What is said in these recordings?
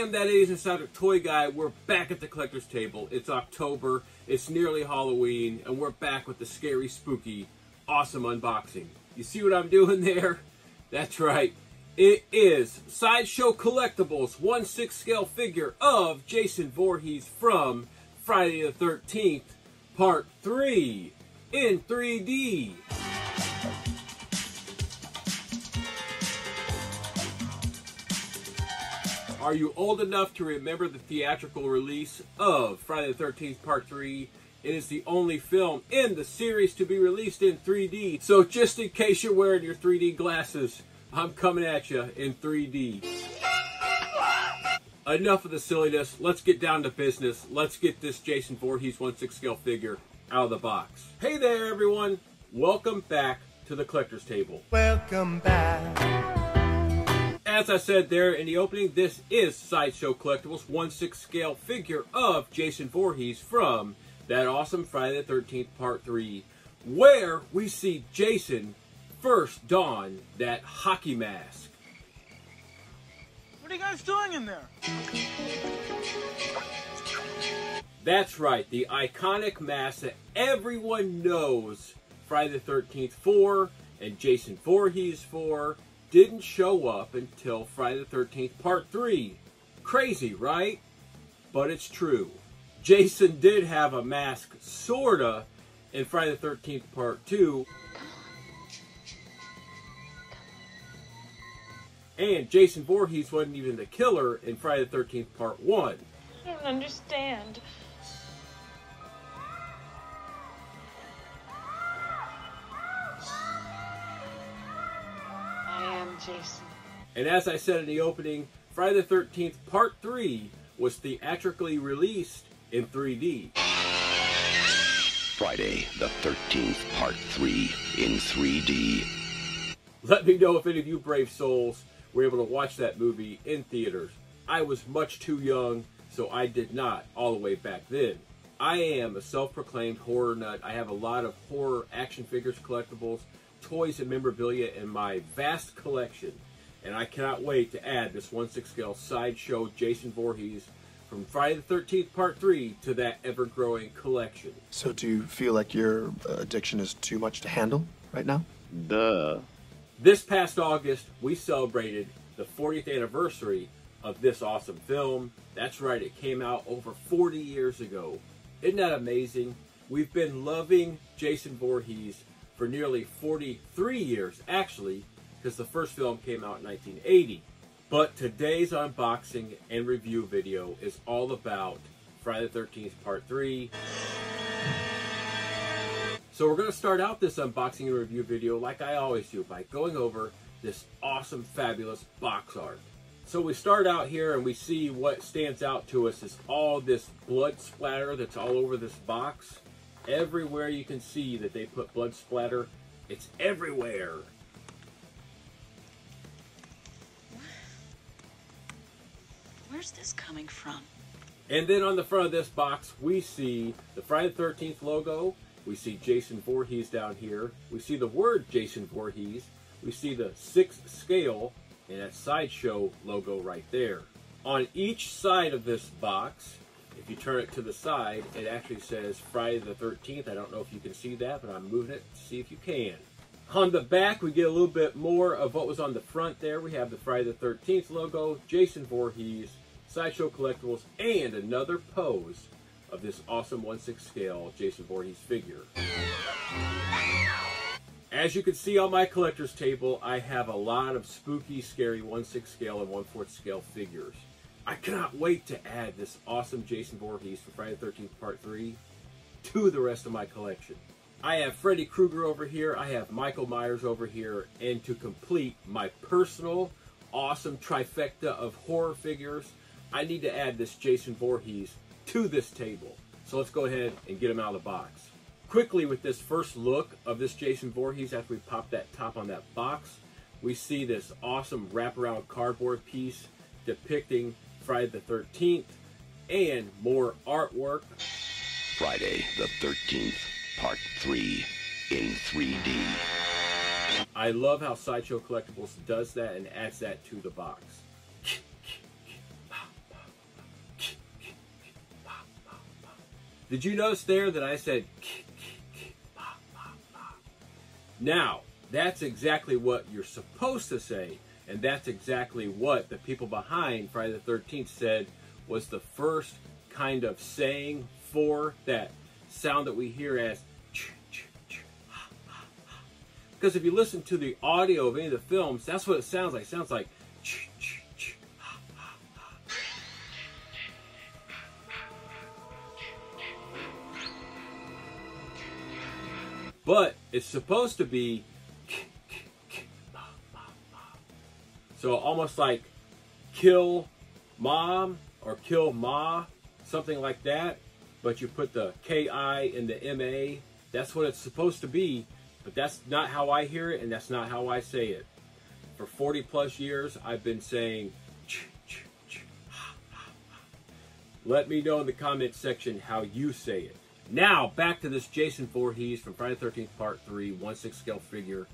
am that 80s Insider Toy Guy. We're back at the collector's table. It's October, it's nearly Halloween, and we're back with the scary, spooky, awesome unboxing. You see what I'm doing there? That's right. It is Sideshow Collectibles 1/6 scale figure of Jason Voorhees from Friday the 13th, Part 3 in 3D. Are you old enough to remember the theatrical release of Friday the 13th Part 3? It is the only film in the series to be released in 3D. So just in case you're wearing your 3D glasses, I'm coming at you in 3D. Enough of the silliness. Let's get down to business. Let's get this Jason Voorhees 1/6 scale figure out of the box. Hey there, everyone. Welcome back to the collector's table. Welcome back. As I said there in the opening, this is Sideshow Collectibles 1/6 scale figure of Jason Voorhees from that awesome Friday the 13th Part 3, where we see Jason first don that hockey mask. What are you guys doing in there? That's right, the iconic mask that everyone knows Friday the 13th for and Jason Voorhees for didn't show up until Friday the 13th Part 3. Crazy, right? But it's true. Jason did have a mask, sorta, in Friday the 13th Part 2. And Jason Voorhees wasn't even the killer in Friday the 13th Part 1. I don't understand. I am Jason. And as I said in the opening, Friday the 13th Part 3 was theatrically released in 3D. Friday the 13th Part 3 in 3D. Let me know if any of you brave souls were able to watch that movie in theaters. I was much too young, so I did not all the way back then. I am a self-proclaimed horror nut. I have a lot of horror action figures, collectibles, toys, and memorabilia in my vast collection. And I cannot wait to add this 1/6 scale Sideshow Jason Voorhees from Friday the 13th Part 3 to that ever-growing collection. So do you feel like your addiction is too much to handle right now? Duh. This past August, we celebrated the 40th anniversary of this awesome film. That's right, it came out over 40 years ago. Isn't that amazing? We've been loving Jason Voorhees for nearly 43 years, actually, because the first film came out in 1980. But today's unboxing and review video is all about Friday the 13th Part 3. So we're going to start out this unboxing and review video like I always do by going over this awesome, fabulous box art. So we start out here and we see what stands out to us is all this blood splatter that's all over this box. Everywhere you can see that they put blood splatter, it's everywhere. Where's this coming from? And then on the front of this box, we see the Friday the 13th logo. We see Jason Voorhees down here. We see the word Jason Voorhees. We see the 6th scale and that Sideshow logo right there. On each side of this box, if you turn it to the side, it actually says Friday the 13th. I don't know if you can see that, but I'm moving it to see if you can. On the back, we get a little bit more of what was on the front there. We have the Friday the 13th logo, Jason Voorhees, Sideshow Collectibles, and another pose of this awesome 1/6 scale Jason Voorhees figure. As you can see on my collector's table, I have a lot of spooky, scary 1/6 scale and 1/4 scale figures. I cannot wait to add this awesome Jason Voorhees for Friday the 13th Part 3 to the rest of my collection. I have Freddy Krueger over here, I have Michael Myers over here, and to complete my personal, awesome trifecta of horror figures, I need to add this Jason Voorhees to this table. So let's go ahead and get him out of the box. Quickly, with this first look of this Jason Voorhees, after we pop that top on that box, we see this awesome wraparound cardboard piece depicting Friday the 13th and more artwork. Friday the 13th Part 3 in 3D. I love how Sideshow Collectibles does that and adds that to the box. Did you notice there that I said now, that's exactly what you're supposed to say, and that's exactly what the people behind Friday the 13th said was the first kind of saying for that sound that we hear as because if you listen to the audio of any of the films, that's what it sounds like. It sounds like but it's supposed to be so almost like kill mom or kill ma, something like that, but you put the K-I in the M-A. That's what it's supposed to be, but that's not how I hear it, and that's not how I say it. For 40 plus years, I've been saying let me know in the comment section how you say it. Now, back to this Jason Voorhees from Friday the 13th Part 3 1/6 scale figure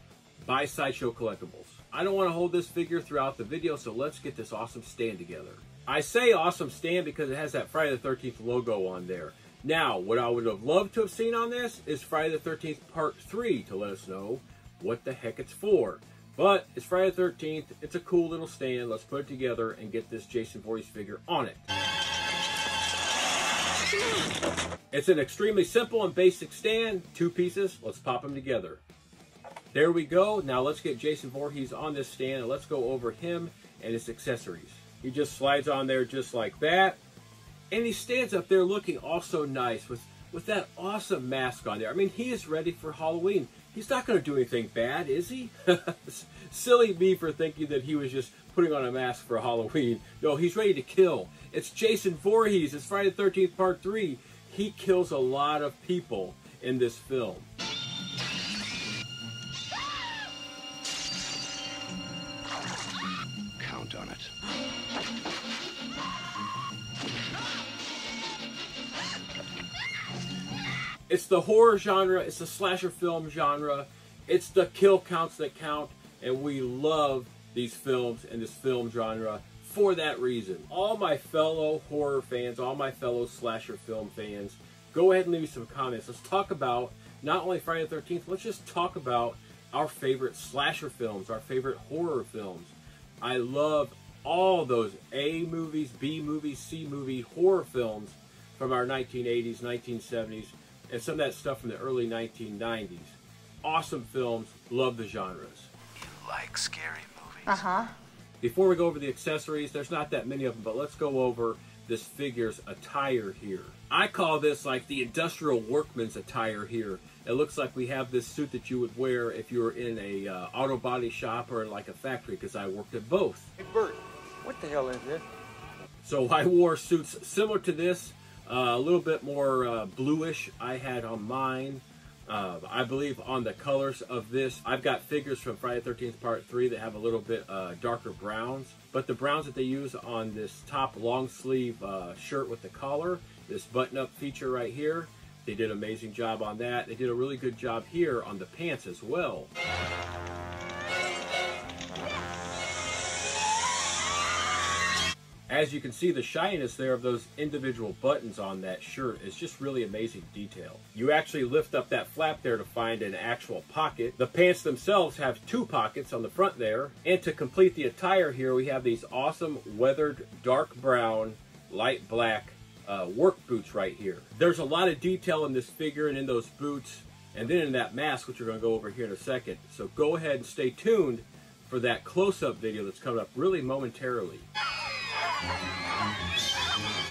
by Sideshow Collectibles. I don't want to hold this figure throughout the video, so let's get this awesome stand together. I say awesome stand because it has that Friday the 13th logo on there. Now, what I would have loved to have seen on this is Friday the 13th Part 3 to let us know what the heck it's for. But it's Friday the 13th. It's a cool little stand. Let's put it together and get this Jason Voorhees figure on it. It's an extremely simple and basic stand. 2 pieces. Let's pop them together. There we go. Now let's get Jason Voorhees on this stand and let's go over him and his accessories. He just slides on there just like that. And he stands up there looking also nice with that awesome mask on there. I mean, he is ready for Halloween. He's not going to do anything bad, is he? Silly me for thinking that he was just putting on a mask for Halloween. No, he's ready to kill. It's Jason Voorhees. It's Friday the 13th Part 3. He kills a lot of people in this film. Count on it. It's the horror genre, it's the slasher film genre, it's the kill counts that count, and we love these films and this film genre for that reason. All my fellow horror fans, all my fellow slasher film fans, go ahead and leave me some comments. Let's talk about not only Friday the 13th, let's just talk about our favorite slasher films, our favorite horror films. I love all those A movies, B movies, C movie horror films from our 1980s, 1970s, and some of that stuff from the early 1990s. Awesome films, love the genres. You like scary movies? Uh-huh. Before we go over the accessories, there's not that many of them, but let's go over this figure's attire here. I call this like the industrial workman's attire here. It looks like we have this suit that you would wear if you were in a auto body shop or in like a factory, because I worked at both. Hey Bert, what the hell is this? So I wore suits similar to this, a little bit more bluish I had on mine. I believe on the colors of this, I've got figures from Friday the 13th Part 3 that have a little bit darker browns. But the browns that they use on this top long sleeve shirt with the collar, this button-up feature right here, they did an amazing job on that. They did a really good job here on the pants as well. As you can see, the shininess there of those individual buttons on that shirt is just really amazing detail. You actually lift up that flap there to find an actual pocket. The pants themselves have 2 pockets on the front there. And to complete the attire here, we have these awesome weathered dark brown, light black work boots right here. There's a lot of detail in this figure and in those boots, and then in that mask, which we're going to go over here in a second. So go ahead and stay tuned for that close-up video that's coming up really momentarily.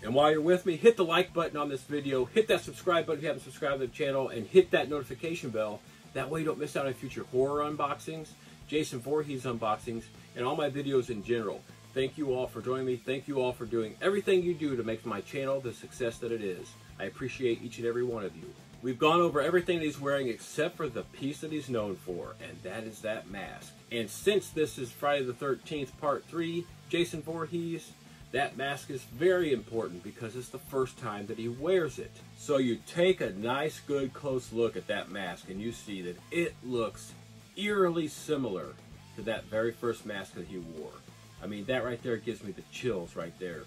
And while you're with me, hit the like button on this video, hit that subscribe button if you haven't subscribed to the channel, and hit that notification bell. That way you don't miss out on future horror unboxings, Jason Voorhees unboxings, and all my videos in general. Thank you all for joining me. Thank you all for doing everything you do to make my channel the success that it is. I appreciate each and every one of you. We've gone over everything that he's wearing except for the piece that he's known for, and that is that mask. And since this is Friday the 13th Part 3, Jason Voorhees, that mask is very important because it's the first time that he wears it. So you take a nice, good, close look at that mask and you see that it looks eerily similar to that very first mask that he wore. I mean, that right there gives me the chills right there.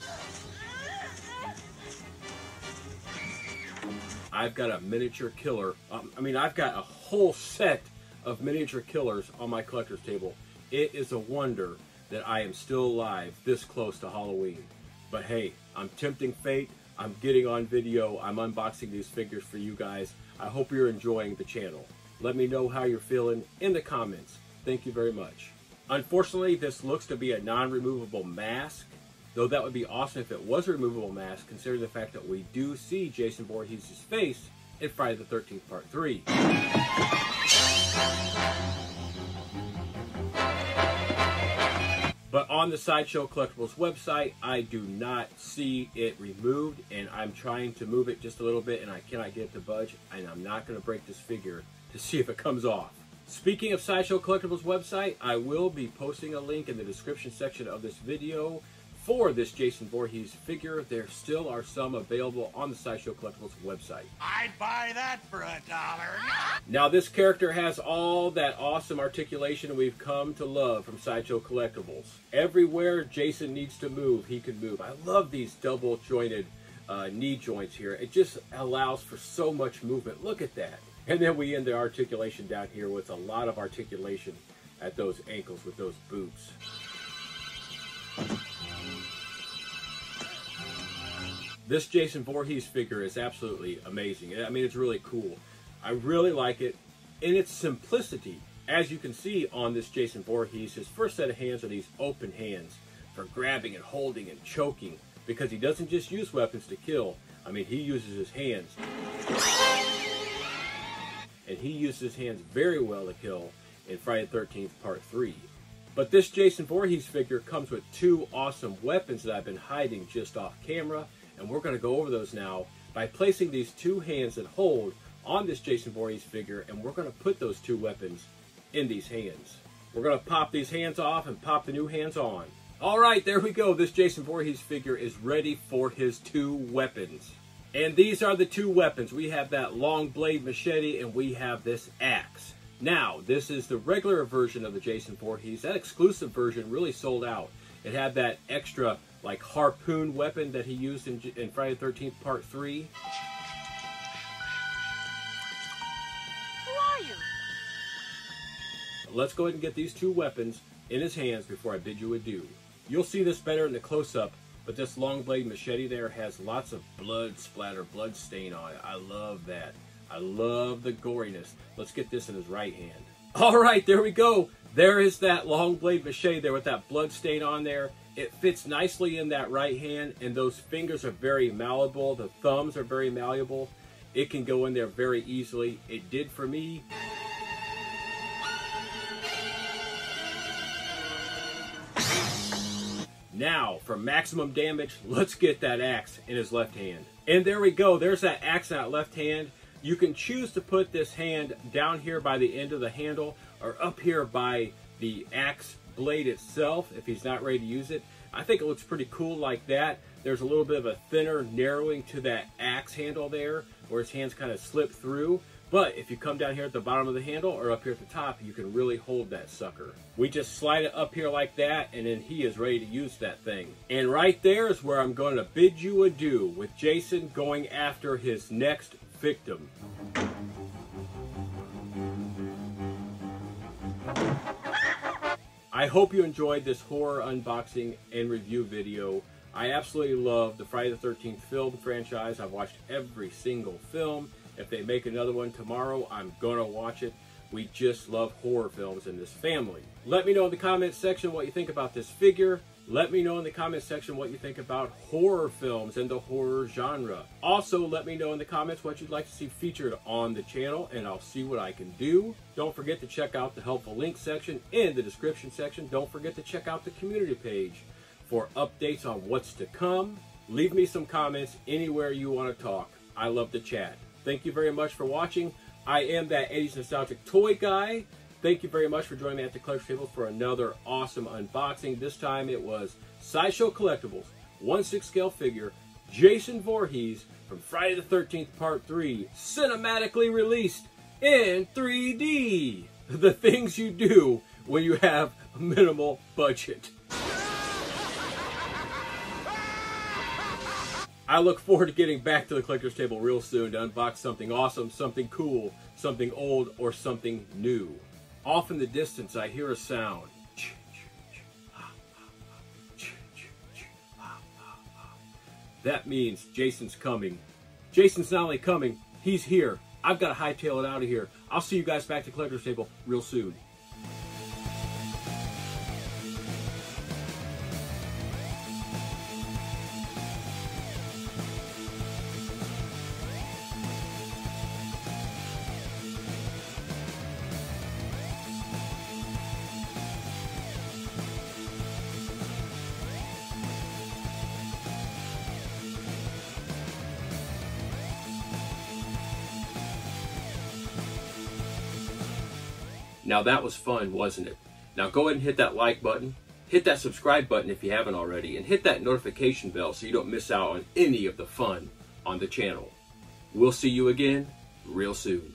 I've got a miniature killer. I've got a whole set of miniature killers on my collector's table. It is a wonder that I am still alive this close to Halloween. But hey, I'm tempting fate. I'm getting on video. I'm unboxing these figures for you guys. I hope you're enjoying the channel. Let me know how you're feeling in the comments. Thank you very much. Unfortunately, this looks to be a non-removable mask, though that would be awesome if it was a removable mask, considering the fact that we do see Jason Voorhees' face in Friday the 13th Part 3. But on the Sideshow Collectibles website, I do not see it removed, and I'm trying to move it just a little bit, and I cannot get it to budge, and I'm not going to break this figure to see if it comes off. Speaking of Sideshow Collectibles website, I will be posting a link in the description section of this video for this Jason Voorhees figure. There still are some available on the Sideshow Collectibles website. I'd buy that for $1. Now this character has all that awesome articulation we've come to love from Sideshow Collectibles. Everywhere Jason needs to move, he can move. I love these double jointed knee joints here. It just allows for so much movement. Look at that. And then we end the articulation down here with a lot of articulation at those ankles with those boots. This Jason Voorhees figure is absolutely amazing. I mean, it's really cool. I really like it in its simplicity. As you can see on this Jason Voorhees, his first set of hands are these open hands for grabbing and holding and choking, because he doesn't just use weapons to kill. I mean, he uses his hands. And he uses his hands very well to kill in Friday the 13th Part 3. But this Jason Voorhees figure comes with two awesome weapons that I've been hiding just off camera, and we're going to go over those now by placing these two hands that hold on this Jason Voorhees figure, and we're going to put those two weapons in these hands. We're going to pop these hands off and pop the new hands on. Alright, there we go. This Jason Voorhees figure is ready for his two weapons. And these are the two weapons. We have that long blade machete, and we have this axe. Now, this is the regular version of the Jason Voorhees. That exclusive version really sold out. It had that extra, like, harpoon weapon that he used in Friday the 13th Part 3. Who are you? Let's go ahead and get these two weapons in his hands before I bid you adieu. You'll see this better in the close-up, but this long blade machete there has lots of blood splatter, blood stain on it. I love that. I love the goriness. Let's get this in his right hand. Alright, there we go. There is that long blade machete there with that blood stain on there. It fits nicely in that right hand, and those fingers are very malleable. The thumbs are very malleable. It can go in there very easily. It did for me. Now, for maximum damage, let's get that axe in his left hand. And there we go. There's that axe in that left hand. You can choose to put this hand down here by the end of the handle, or up here by the axe blade itself if he's not ready to use it. I think it looks pretty cool like that. There's a little bit of a thinner narrowing to that axe handle there, where his hands kind of slip through. But if you come down here at the bottom of the handle or up here at the top, you can really hold that sucker. We just slide it up here like that, and then he is ready to use that thing. And right there is where I'm going to bid you adieu, with Jason going after his next victim. I hope you enjoyed this horror unboxing and review video. I absolutely love the Friday the 13th film franchise. I've watched every single film. If they make another one tomorrow, I'm gonna watch it. We just love horror films in this family. Let me know in the comments section what you think about this figure. Let me know in the comments section what you think about horror films and the horror genre. Also, let me know in the comments what you'd like to see featured on the channel, and I'll see what I can do. Don't forget to check out the helpful links section in the description section. Don't forget to check out the community page for updates on what's to come. Leave me some comments anywhere you want to talk. I love to chat. Thank you very much for watching. I am that 80s Nostalgic Toy Guy. Thank you very much for joining me at the collector's table for another awesome unboxing. This time it was Sideshow Collectibles, 1/6 scale figure, Jason Voorhees from Friday the 13th Part 3, cinematically released in 3D. The things you do when you have a minimal budget. I look forward to getting back to the collector's table real soon to unbox something awesome, something cool, something old, or something new. Off in the distance, I hear a sound. That means Jason's coming. Jason's not only coming, he's here. I've got to hightail it out of here. I'll see you guys back to collector's table real soon. Now that was fun, wasn't it? Now go ahead and hit that like button, hit that subscribe button if you haven't already, and hit that notification bell so you don't miss out on any of the fun on the channel. We'll see you again real soon.